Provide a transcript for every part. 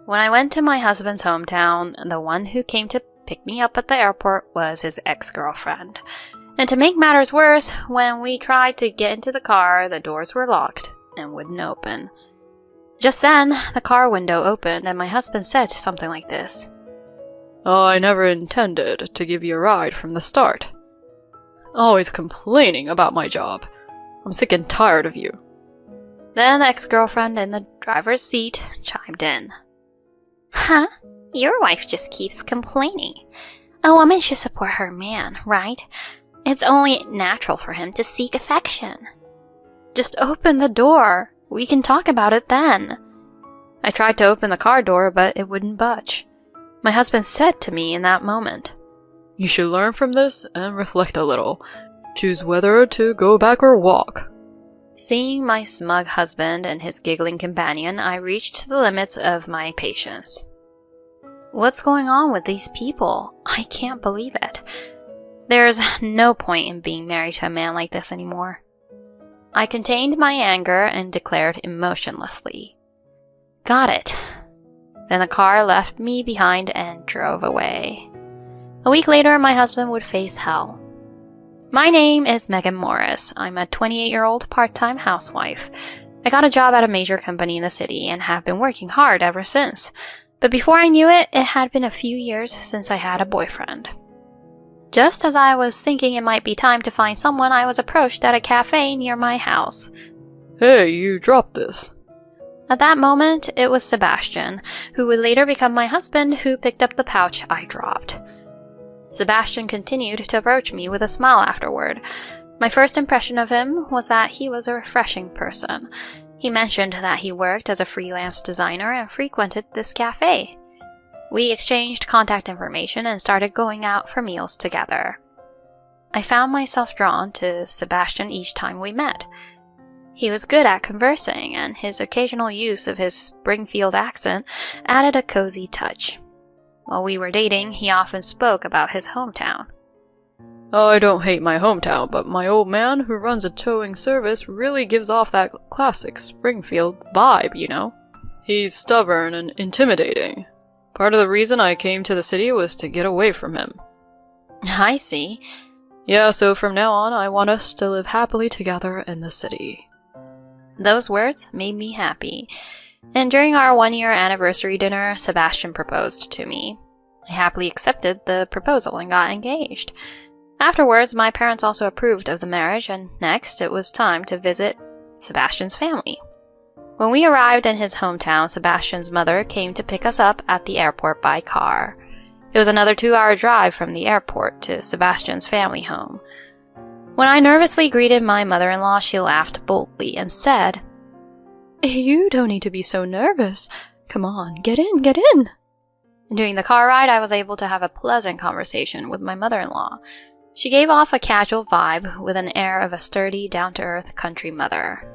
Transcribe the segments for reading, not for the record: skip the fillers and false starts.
When I went to my husband's hometown, the one who came to pick me up at the airport was his ex-girlfriend. And to make matters worse, when we tried to get into the car, the doors were locked and wouldn't open. Just then, the car window opened and my husband said something like this. I never intended to give you a ride from the start. Always complaining about my job. I'm sick and tired of you. Then the ex-girlfriend in the driver's seat chimed in. Huh? Your wife just keeps complaining. A woman should support her man, right? It's only natural for him to seek affection. Just open the door. We can talk about it then. I tried to open the car door, but it wouldn't budge. My husband said to me in that moment, You should learn from this and reflect a little. Choose whether to go back or walk. Seeing my smug husband and his giggling companion, I reached the limits of my patience. What's going on with these people? I can't believe it. There's no point in being married to a man like this anymore. I contained my anger and declared emotionlessly, Got it. Then the car left me behind and drove away. A week later, my husband would face hell. My name is Megan Morris. I'm a 28-year-old part-time housewife. I got a job at a major company in the city and have been working hard ever since. But before I knew it, it had been a few years since I had a boyfriend. Just as I was thinking it might be time to find someone, I was approached at a cafe near my house. Hey, you dropped this. At that moment, it was Sebastian, who would later become my husband, who picked up the pouch I dropped. Sebastian continued to approach me with a smile afterward. My first impression of him was that he was a refreshing person. He mentioned that he worked as a freelance designer and frequented this cafe. We exchanged contact information and started going out for meals together. I found myself drawn to Sebastian each time we met. He was good at conversing, and his occasional use of his Springfield accent added a cozy touch. While we were dating, he often spoke about his hometown. I don't hate my hometown, but my old man who runs a towing service really gives off that classic Springfield vibe, you know? He's stubborn and intimidating. Part of the reason I came to the city was to get away from him. I see. Yeah, so from now on, I want us to live happily together in the city. Those words made me happy. And during our 1-year anniversary dinner, Sebastian proposed to me. I happily accepted the proposal and got engaged. Afterwards, my parents also approved of the marriage, and next it was time to visit Sebastian's family. When we arrived in his hometown, Sebastian's mother came to pick us up at the airport by car. It was another 2-hour drive from the airport to Sebastian's family home. When I nervously greeted my mother-in-law, she laughed boldly and said, "You don't need to be so nervous. Come on, get in, get in." During the car ride, I was able to have a pleasant conversation with my mother-in-law. She gave off a casual vibe with an air of a sturdy, down-to-earth country mother.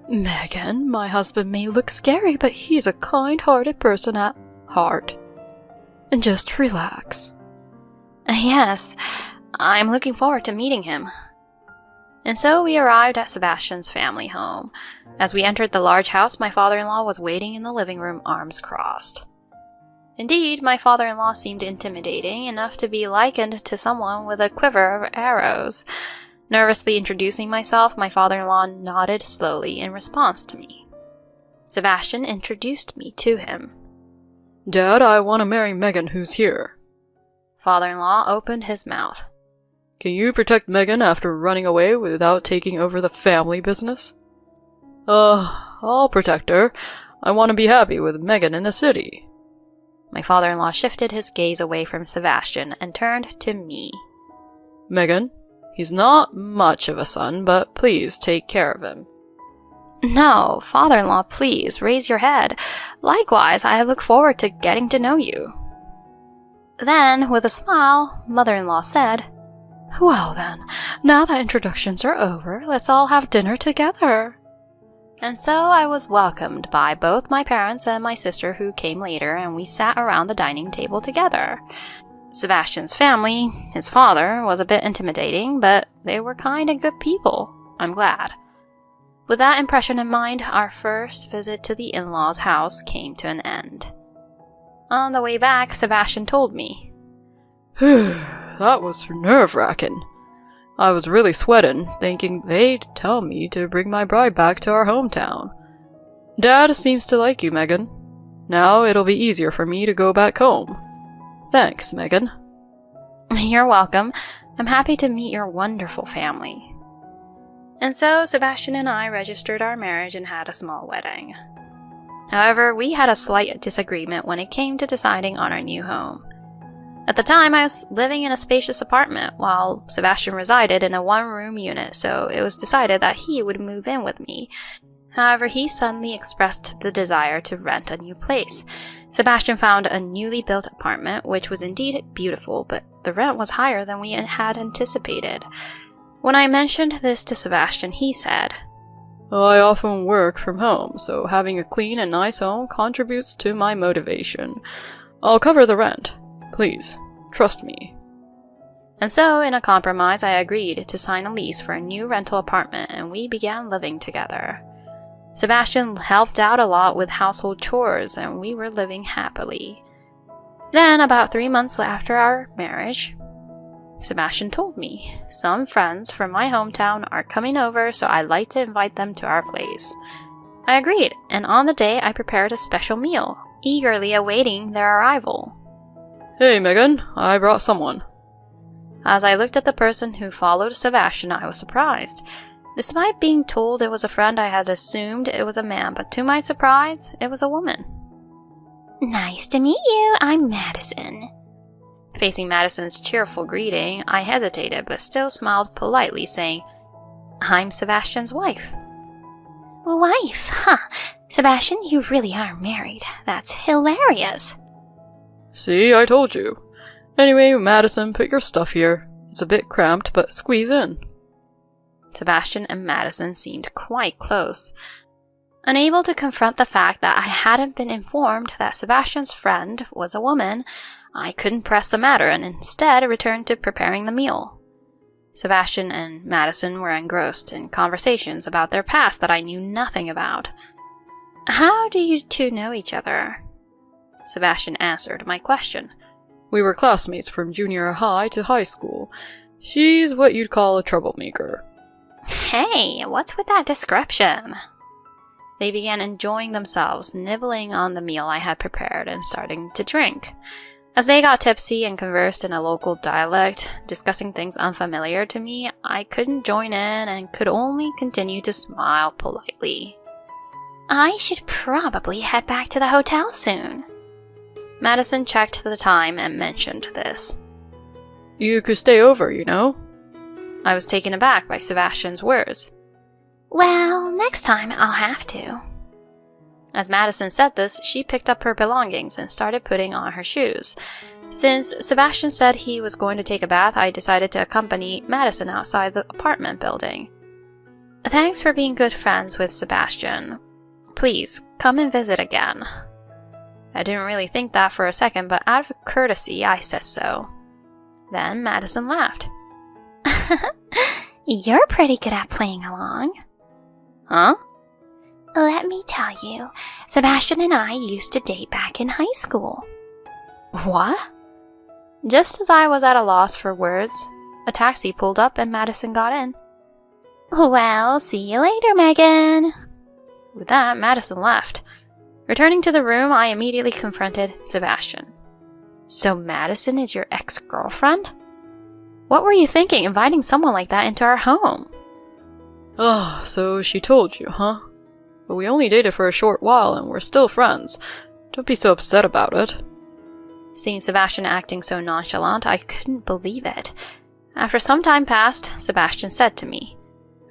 "Megan, my husband may look scary, but he's a kind-hearted person at heart. And just relax." "Yes, I'm looking forward to meeting him." And so we arrived at Sebastian's family home. As we entered the large house, my father-in-law was waiting in the living room, arms crossed. Indeed, my father-in-law seemed intimidating, enough to be likened to someone with a quiver of arrows. Nervously introducing myself, my father-in-law nodded slowly in response to me. Sebastian introduced me to him. "Dad, I want to marry Megan, who's here." Father-in-law opened his mouth. "Can you protect Megan after running away without taking over the family business?" I'll protect her. I want to be happy with Megan in the city." My father-in-law shifted his gaze away from Sebastian and turned to me. "Megan, he's not much of a son, but please take care of him." "No, father-in-law, please, raise your head. Likewise, I look forward to getting to know you." Then, with a smile, mother-in-law said, "Well then, now that introductions are over, let's all have dinner together." And so I was welcomed by both my parents and my sister, who came later, and we sat around the dining table together. Sebastian's family, his father, was a bit intimidating, but they were kind and good people. I'm glad. With that impression in mind, our first visit to the in-laws' house came to an end. On the way back, Sebastian told me, That was nerve-wracking. I was really sweating, thinking they'd tell me to bring my bride back to our hometown. Dad seems to like you, Megan. Now it'll be easier for me to go back home. Thanks, Megan. You're welcome. I'm happy to meet your wonderful family. And so Sebastian and I registered our marriage and had a small wedding. However, we had a slight disagreement when it came to deciding on our new home. At the time, I was living in a spacious apartment, while Sebastian resided in a one-room unit, so it was decided that he would move in with me. However, he suddenly expressed the desire to rent a new place. Sebastian found a newly built apartment, which was indeed beautiful, but the rent was higher than we had anticipated. When I mentioned this to Sebastian, he said, I often work from home, so having a clean and nice home contributes to my motivation. I'll cover the rent. Please, trust me. And so, in a compromise, I agreed to sign a lease for a new rental apartment, and we began living together. Sebastian helped out a lot with household chores, and we were living happily. Then, about 3 months after our marriage, Sebastian told me, some friends from my hometown are coming over, so I'd like to invite them to our place. I agreed, and on the day I prepared a special meal, eagerly awaiting their arrival. Hey, Megan, I brought someone. As I looked at the person who followed Sebastian, I was surprised. Despite being told it was a friend, I had assumed it was a man, but to my surprise, it was a woman. Nice to meet you, I'm Madison. Facing Madison's cheerful greeting, I hesitated, but still smiled politely, saying, I'm Sebastian's wife. Wife? Huh. Sebastian, you really are married. That's hilarious. See, I told you. Anyway, Madison, put your stuff here. It's a bit cramped, but squeeze in. Sebastian and Madison seemed quite close. Unable to confront the fact that I hadn't been informed that Sebastian's friend was a woman, I couldn't press the matter and instead returned to preparing the meal. Sebastian and Madison were engrossed in conversations about their past that I knew nothing about. How do you two know each other? Sebastian answered my question. We were classmates from junior high to high school. She's what you'd call a troublemaker. Hey, what's with that description? They began enjoying themselves, nibbling on the meal I had prepared and starting to drink. As they got tipsy and conversed in a local dialect, discussing things unfamiliar to me, I couldn't join in and could only continue to smile politely. I should probably head back to the hotel soon. Madison checked the time and mentioned this. You could stay over, you know? I was taken aback by Sebastian's words. Well, next time I'll have to. As Madison said this, she picked up her belongings and started putting on her shoes. Since Sebastian said he was going to take a bath, I decided to accompany Madison outside the apartment building. Thanks for being good friends with Sebastian. Please, come and visit again. I didn't really think that for a second, but out of courtesy, I said so. Then Madison laughed. You're pretty good at playing along. Huh? Let me tell you, Sebastian and I used to date back in high school. What? Just as I was at a loss for words, a taxi pulled up and Madison got in. Well, see you later, Megan. With that, Madison left. Returning to the room, I immediately confronted Sebastian. So Madison is your ex-girlfriend? What were you thinking, inviting someone like that into our home? Oh, so she told you, huh? But we only dated for a short while and we're still friends. Don't be so upset about it. Seeing Sebastian acting so nonchalant, I couldn't believe it. After some time passed, Sebastian said to me,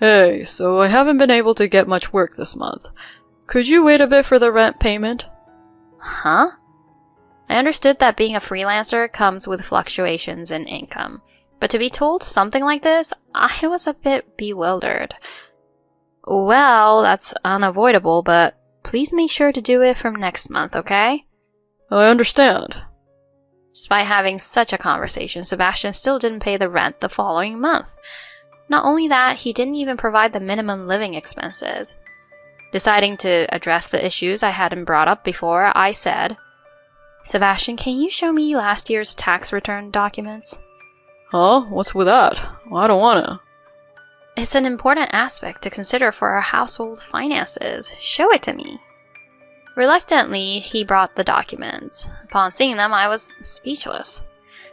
Hey, so I haven't been able to get much work this month. Could you wait a bit for the rent payment? Huh? I understood that being a freelancer comes with fluctuations in income, but to be told something like this, I was a bit bewildered. Well, that's unavoidable, but please make sure to do it from next month, okay? I understand. Despite having such a conversation, Sebastian still didn't pay the rent the following month. Not only that, he didn't even provide the minimum living expenses. Deciding to address the issues I hadn't brought up before, I said, "Sebastian, can you show me last year's tax return documents?" Huh? What's with that? I don't wanna. It's an important aspect to consider for our household finances. Show it to me. Reluctantly, he brought the documents. Upon seeing them, I was speechless.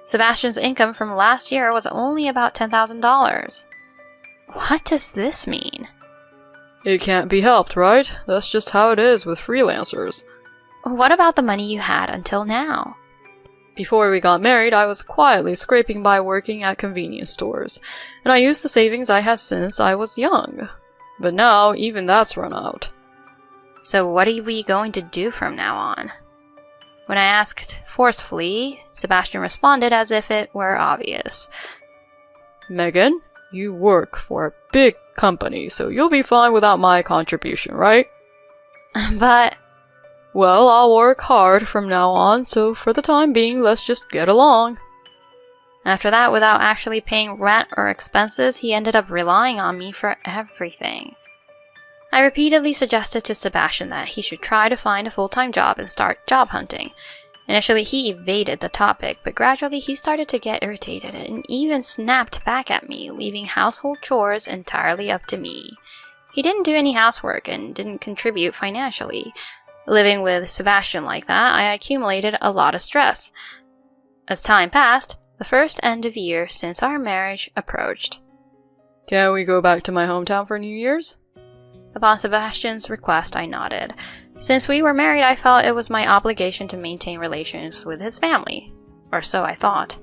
Sebastian's income from last year was only about $10,000. What does this mean? It can't be helped, right? That's just how it is with freelancers. What about the money you had until now? Before we got married, I was quietly scraping by working at convenience stores, and I used the savings I had since I was young. But now, even that's run out. So what are we going to do from now on? When I asked forcefully, Sebastian responded as if it were obvious. Megan, you work for a big company, so you'll be fine without my contribution, right? But... Well, I'll work hard from now on, so for the time being, let's just get along. After that, without actually paying rent or expenses, he ended up relying on me for everything. I repeatedly suggested to Sebastian that he should try to find a full-time job and start job hunting. Initially, he evaded the topic, but gradually he started to get irritated and even snapped back at me, leaving household chores entirely up to me. He didn't do any housework and didn't contribute financially. Living with Sebastian like that, I accumulated a lot of stress. As time passed, the first end of year since our marriage approached. Can we go back to my hometown for New Year's? Upon Sebastian's request, I nodded. Since we were married, I felt it was my obligation to maintain relations with his family. Or so I thought.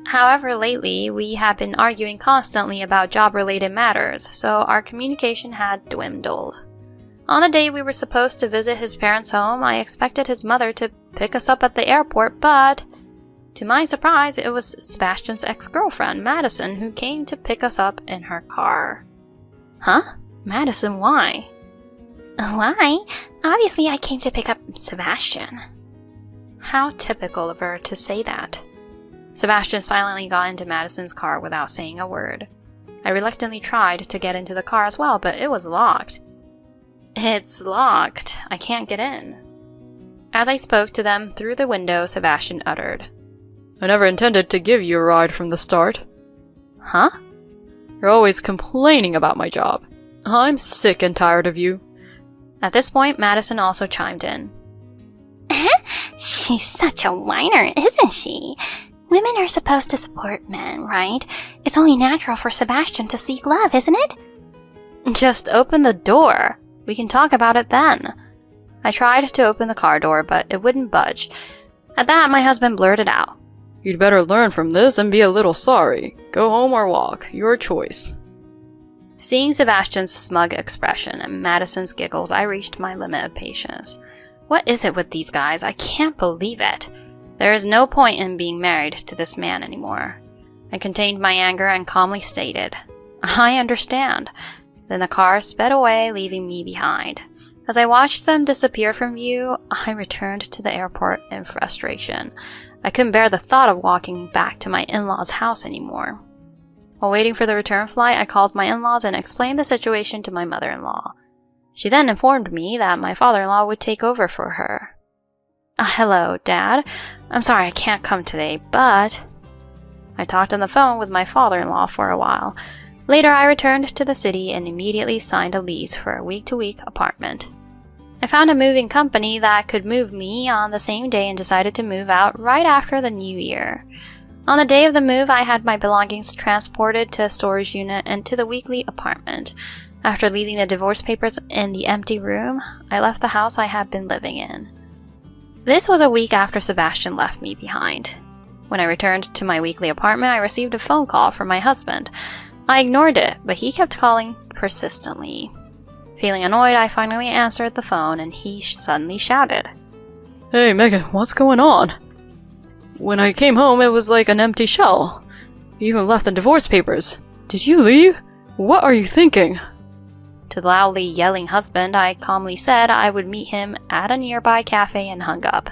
However, lately, we had been arguing constantly about job-related matters, so our communication had dwindled. On the day we were supposed to visit his parents' home, I expected his mother to pick us up at the airport, but to my surprise, it was Sebastian's ex-girlfriend, Madison, who came to pick us up in her car. Huh? Madison, why? Why? Obviously, I came to pick up Sebastian. How typical of her to say that. Sebastian silently got into Madison's car without saying a word. I reluctantly tried to get into the car as well, but it was locked. It's locked. I can't get in. As I spoke to them through the window, Sebastian uttered, I never intended to give you a ride from the start. Huh? You're always complaining about my job. I'm sick and tired of you. At this point, Madison also chimed in. She's such a whiner, isn't she? Women are supposed to support men, right? It's only natural for Sebastian to seek love, isn't it? Just open the door. We can talk about it then. I tried to open the car door, but it wouldn't budge. At that, my husband blurted out, You'd better learn from this and be a little sorry. Go home or walk. Your choice. Seeing Sebastian's smug expression and Madison's giggles, I reached my limit of patience. What is it with these guys? I can't believe it. There is no point in being married to this man anymore. I contained my anger and calmly stated, I understand. Then the car sped away, leaving me behind. As I watched them disappear from view, I returned to the airport in frustration. I couldn't bear the thought of walking back to my in-laws' house anymore. While waiting for the return flight, I called my in-laws and explained the situation to my mother-in-law. She then informed me that my father-in-law would take over for her. Hello, Dad. I'm sorry I can't come today, but... I talked on the phone with my father-in-law for a while. Later, I returned to the city and immediately signed a lease for a week-to-week apartment. I found a moving company that could move me on the same day and decided to move out right after the new year. On the day of the move, I had my belongings transported to a storage unit and to the weekly apartment. After leaving the divorce papers in the empty room, I left the house I had been living in. This was a week after Sebastian left me behind. When I returned to my weekly apartment, I received a phone call from my husband. I ignored it, but he kept calling persistently. Feeling annoyed, I finally answered the phone and he suddenly shouted, Hey, Megan, what's going on? When I came home, it was like an empty shell. You even left the divorce papers. Did you leave? What are you thinking? To the loudly yelling husband, I calmly said I would meet him at a nearby cafe and hung up.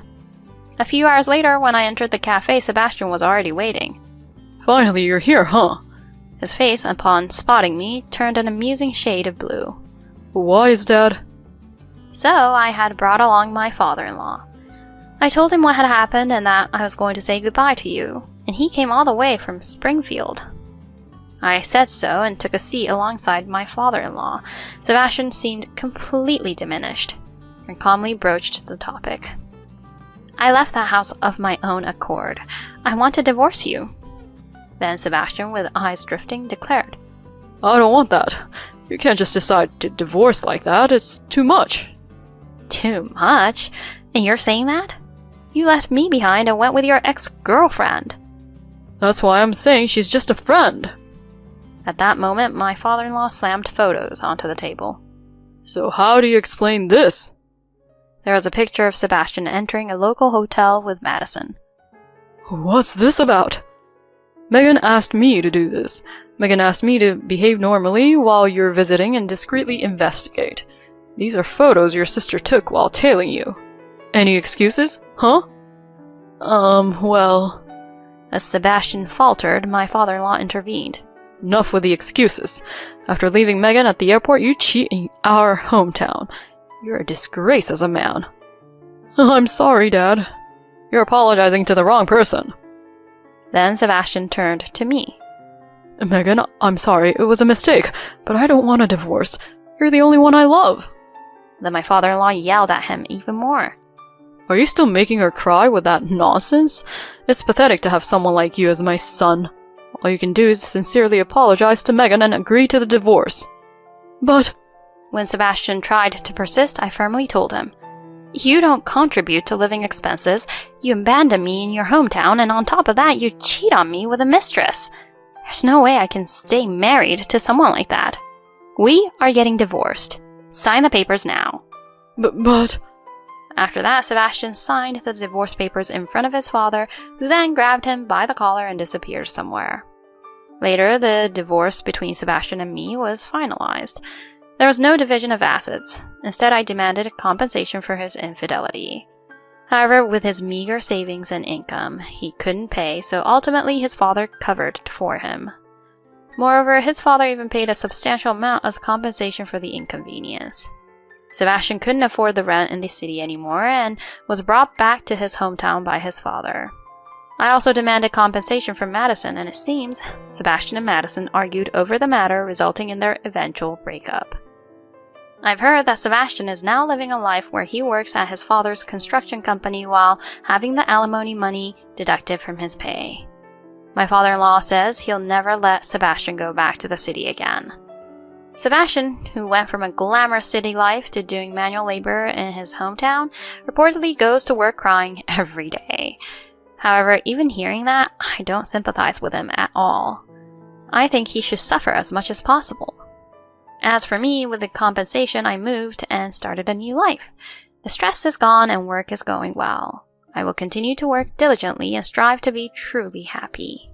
A few hours later, when I entered the cafe, Sebastian was already waiting. Finally, you're here, huh? His face, upon spotting me, turned an amusing shade of blue. Wise, Dad. So I had brought along my father-in-law. I told him what had happened and that I was going to say goodbye to you, and he came all the way from Springfield. I said so and took a seat alongside my father-in-law. Sebastian seemed completely diminished and calmly broached the topic. I left that house of my own accord. I want to divorce you. Then Sebastian, with eyes drifting, declared, I don't want that. You can't just decide to divorce like that. It's too much. Too much? And you're saying that? You left me behind and went with your ex-girlfriend. That's why I'm saying she's just a friend. At that moment, my father-in-law slammed photos onto the table. So how do you explain this? There was a picture of Sebastian entering a local hotel with Madison. What's this about? Megan asked me to do this. Megan asked me to behave normally while you're visiting and discreetly investigate. These are photos your sister took while tailing you. Any excuses? Huh? Well... As Sebastian faltered, my father-in-law intervened. Enough with the excuses. After leaving Megan at the airport, you cheat in our hometown. You're a disgrace as a man. I'm sorry, Dad. You're apologizing to the wrong person. Then Sebastian turned to me. Megan, I'm sorry, it was a mistake, but I don't want a divorce. You're the only one I love. Then my father-in-law yelled at him even more. Are you still making her cry with that nonsense? It's pathetic to have someone like you as my son. All you can do is sincerely apologize to Megan and agree to the divorce. But... When Sebastian tried to persist, I firmly told him, You don't contribute to living expenses, you abandon me in your hometown, and on top of that, you cheat on me with a mistress. There's no way I can stay married to someone like that. We are getting divorced. Sign the papers now. But... After that, Sebastian signed the divorce papers in front of his father, who then grabbed him by the collar and disappeared somewhere. Later, the divorce between Sebastian and me was finalized. There was no division of assets. Instead, I demanded compensation for his infidelity. However, with his meager savings and income, he couldn't pay, so ultimately his father covered for him. Moreover, his father even paid a substantial amount as compensation for the inconvenience. Sebastian couldn't afford the rent in the city anymore and was brought back to his hometown by his father. I also demanded compensation from Madison, and it seems Sebastian and Madison argued over the matter, resulting in their eventual breakup. I've heard that Sebastian is now living a life where he works at his father's construction company while having the alimony money deducted from his pay. My father-in-law says he'll never let Sebastian go back to the city again. Sebastian, who went from a glamorous city life to doing manual labor in his hometown, reportedly goes to work crying every day. However, even hearing that, I don't sympathize with him at all. I think he should suffer as much as possible. As for me, with the compensation, I moved and started a new life. The stress is gone and work is going well. I will continue to work diligently and strive to be truly happy.